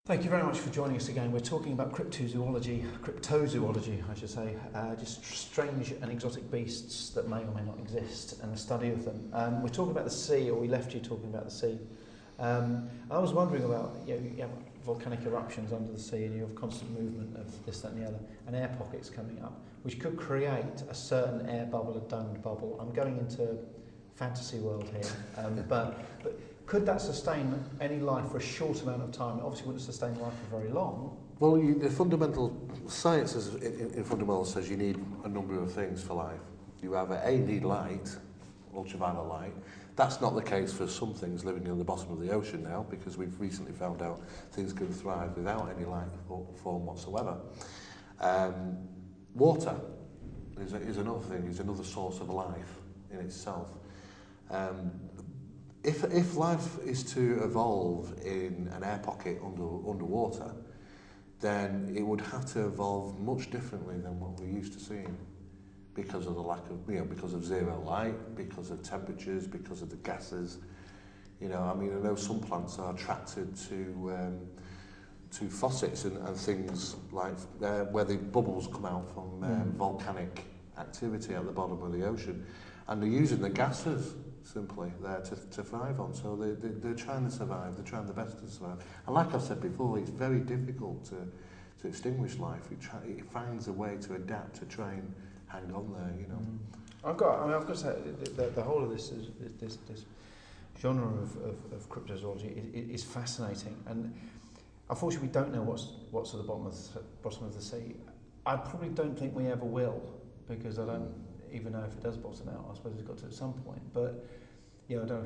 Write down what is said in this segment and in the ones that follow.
Thank you very much for joining us again. We're talking about cryptozoology, I should say, just strange and exotic beasts that may or may not exist and the study of them. We're talking about the sea, or we left you talking about the sea. I was wondering about, you have volcanic eruptions under the sea and you have constant movement of this, that and the other, and air pockets coming up, which could create a certain air bubble, a domed bubble. I'm going into fantasy world here, but could that sustain any life for a short amount of time? It obviously wouldn't sustain life for very long. Well, the fundamental science in fundamental says you need a number of things for life. You either need light, ultraviolet light. That's not the case for some things living in the bottom of the ocean now, because we've recently found out things can thrive without any light form whatsoever. Water is another thing, is another source of life in itself. If life is to evolve in an air pocket underwater, then it would have to evolve much differently than what we're used to seeing, because of the lack of, because of zero light, because of temperatures, because of the gases. I know some plants are attracted to faucets and things like where the bubbles come out from volcanic activity at the bottom of the ocean, and they're using the gases simply there to thrive on. So they're trying to survive, they're trying the best to survive. And like I've said before, it's very difficult to extinguish life. It finds a way to adapt, to try and hang on there, I've got to say, the whole of this genre of cryptozoology is fascinating, and unfortunately we don't know what's at the bottom of the sea. I probably don't think we ever will, because I don't even know if it does bottom out. I suppose it's got to at some point, but I don't know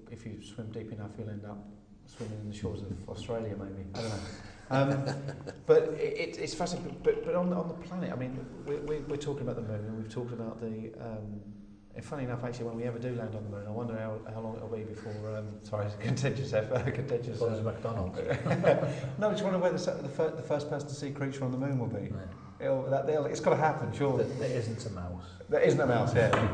if you swim deep enough, you'll end up swimming in the shores of Australia, maybe. I don't know. But it's fascinating. But on the planet, I mean, we're talking about the moon, and we've talked about the. And funny enough, actually, when we ever do land on the moon, I wonder how long it'll be before. Sorry, contentious. Well, there's McDonald's. No, I just wonder where the first person to see a creature on the moon will be. Yeah. It's got to happen, surely. There isn't a mouse. There isn't a mouse, yeah.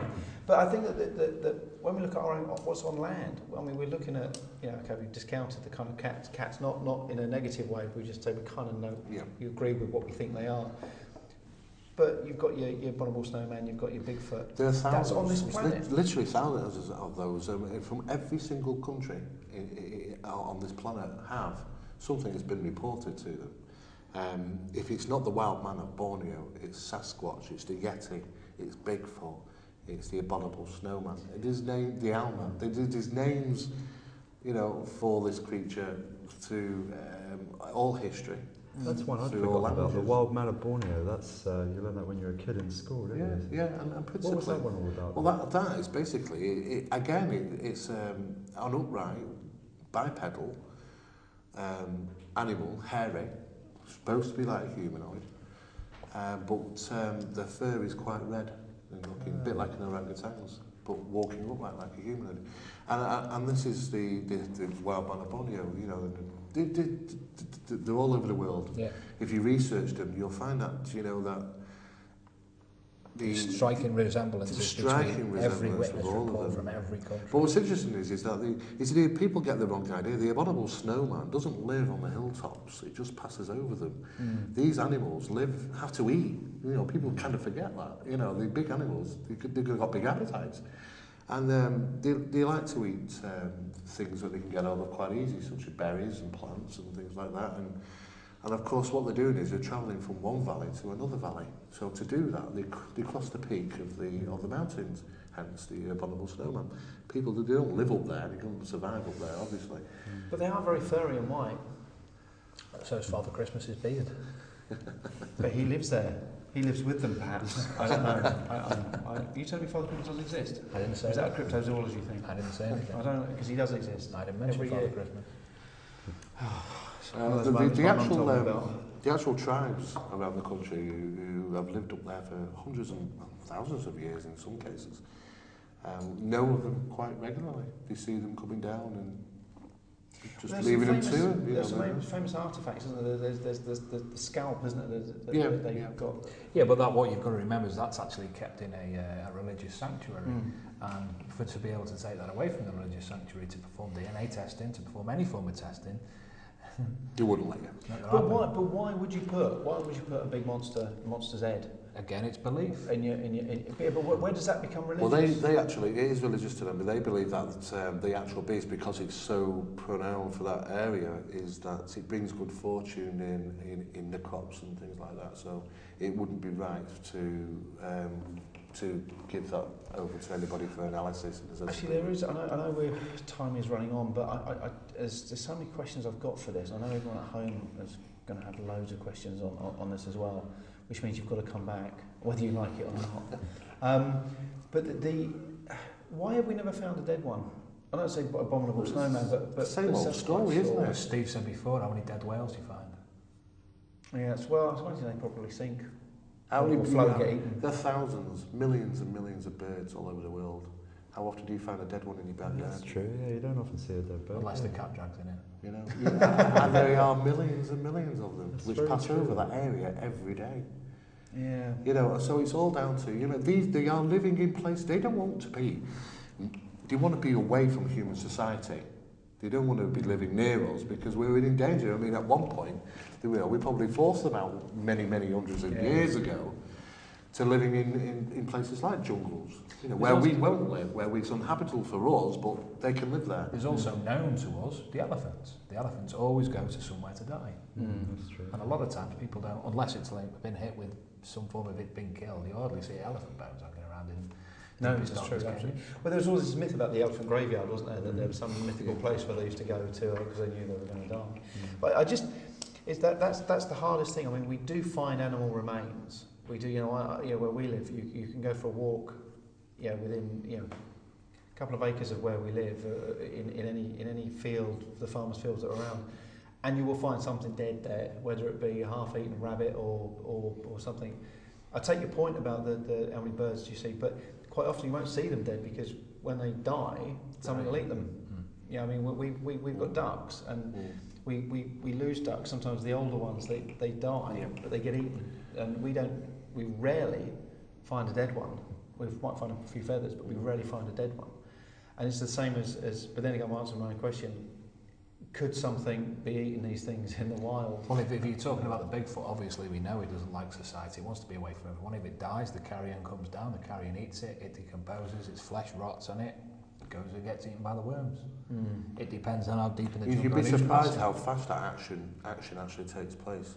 But I think that when we look at what's on land, I mean, we're looking at, okay, we've discounted the kind of cats, not in a negative way, but we just say we kind of know, you agree with what we think they are. But you've got your abominable snowman, you've got your Bigfoot. There are thousands. That's on this planet. Literally thousands of those from every single country on this planet have something that's been reported to them. If it's not the wild man of Borneo, it's Sasquatch, it's the Yeti, it's Bigfoot, it's the abominable snowman. It is named the Alma. There's names, for this creature through all history. That's one I'd forgotten about, the wild man of Borneo. That's you learn that when you're a kid in school, didn't you? Yeah, and principally. What was that one all about? Well, that is basically, it's an upright, bipedal animal, hairy, supposed to be like a humanoid, but the fur is quite red and looking a bit like an orangutan's, but walking upright like a humanoid. And this is the wild man of Borneo. They're all over the world. Yeah. If you research them, you'll find that that the striking resemblance between every witness report from every country. But what's interesting is that people get the wrong idea. The abominable snowman doesn't live on the hilltops; it just passes over them. These animals have to eat. People kind of forget that. The big animals, they've got big appetites, and they like to eat things that they can get hold of quite easy, such as berries and plants and things like that. And of course, what they're doing is they're travelling from one valley to another valley. So to do that, they cross the peak of the mountains, hence the abominable snowman. People they don't live up there, they can't survive up there, obviously. But they are very furry and white. So is Father Christmas's beard. But he lives there. He lives with them, perhaps. I don't know. You told me Father Christmas doesn't exist. I didn't say that. Is that a cryptozoology thing? I didn't say anything. I don't know, because he does exist. I didn't mention Father Christmas. The actual tribes around the country who have lived up there for hundreds and thousands of years in some cases know of them quite regularly. They see them coming down and just leaving them to it. There's some famous artefacts, isn't there? There's the scalp, isn't it? They've got. Yeah, but what you've got to remember is that's actually kept in a religious sanctuary, and to be able to take that away from the religious sanctuary to perform DNA testing, to perform any form of testing, You wouldn't let you. But why would you put a big monster's head? Again, it's belief. But where does that become religious? Well, they actually, it is religious to them, but they believe that the actual beast, because it's so renowned for that area, is that it brings good fortune in the crops and things like that. So it wouldn't be right to give that over to anybody for analysis. Actually, there is. I know time is running on, but there's so many questions I've got for this. I know everyone at home is going to have loads of questions on this as well, which means you've got to come back, whether you like it or not. But why have we never found a dead one? I don't say abominable snowman, but same old story, isn't it? As Steve said before, how many dead whales you find? Yeah, I suppose they probably sink. How many get eaten. There are thousands, millions and millions of birds all over the world. How often do you find a dead one in your backyard? That's true, yeah, you don't often see a dead bird. Unless the cat drags in it. You know, and there are millions and millions of them, which pass over that area every day. Yeah. You know, so it's all down to, you know, they are living in places they don't want to be. They want to be away from human society. They don't want to be living near us because we're in danger. I mean, at one point, we probably forced them out many hundreds of years ago to living in places like jungles, you know, where we won't live, where it's uninhabitable for us, but they can live there. There's also known to us the elephants. The elephants always go to somewhere to die. That's true. And a lot of times people don't, unless it's like been hit with some form of it being killed, you hardly see elephant bones hanging around in. No, it's true, absolutely. Well, there was always this myth about the elephant graveyard, wasn't there? That there was some mythical place where they used to go to because they knew they were going to die. But that's the hardest thing. I mean, we do find animal remains. We do, where we live, you can go for a walk, within a couple of acres of where we live, in any field, the farmers' fields that are around, and you will find something dead there, whether it be a half-eaten rabbit or something. I take your point about the how many birds you see, but quite often you won't see them dead because when they die, someone will eat them. I mean, we've got ducks, and we lose ducks. Sometimes the older ones they die, but they get eaten, and we rarely find a dead one. We might find a few feathers, but we rarely find a dead one. And it's the same as but then again, I'm answering my own question. Could something be eating these things in the wild? Well, if you're talking about the Bigfoot, obviously we know it doesn't like society. It wants to be away from everyone. If it dies, the carrion comes down, the carrion eats it, it decomposes, its flesh rots on it, goes and gets eaten by the worms. It depends on how deep in the jungle. You'd be surprised how fast that action actually takes place.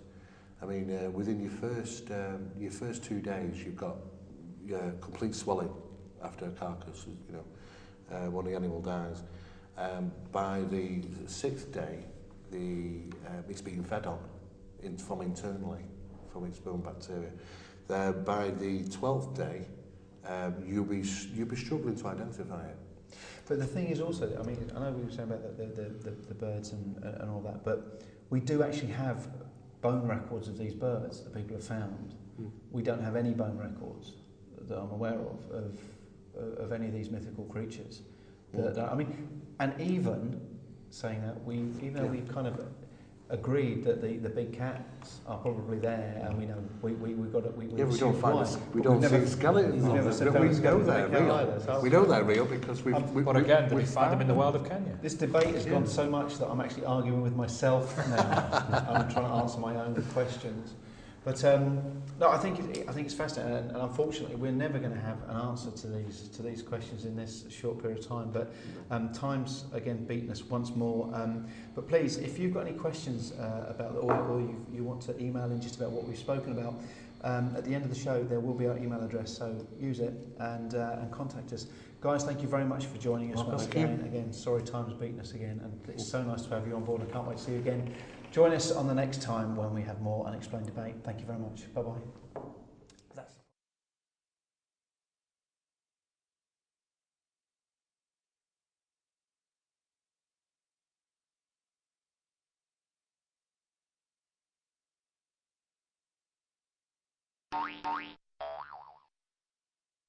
I mean, within your first 2 days, you've got complete swelling after a carcass, when the animal dies. By the 6th day, it's being fed on from internally, from its bone bacteria. By the 12th day, you'll be struggling to identify it. But the thing is also, I mean, I know we were saying about the birds and all that, but we do actually have bone records of these birds that people have found. We don't have any bone records that I'm aware of any of these mythical creatures. I mean, and even saying that, we've kind of agreed that the big cats are probably there, and we know we've got it. We don't find we don't see skeletons of them. We know they're real. We know they're real because we've. But again, do we find them in the wild of Kenya? This debate has gone so much that I'm actually arguing with myself now. I'm trying to answer my own questions. But no, I think it's fascinating, and unfortunately, we're never going to have an answer to these questions in this short period of time. But time's again beaten us once more. But please, if you've got any questions about the or you want to email in just about what we've spoken about, at the end of the show there will be our email address, so use it and contact us. Guys, thank you very much for joining us once again. Again, sorry time's beaten us again, and it's so nice to have you on board. I can't wait to see you again. Join us on the next time when we have more Unexplained Debate. Thank you very much. Bye-bye.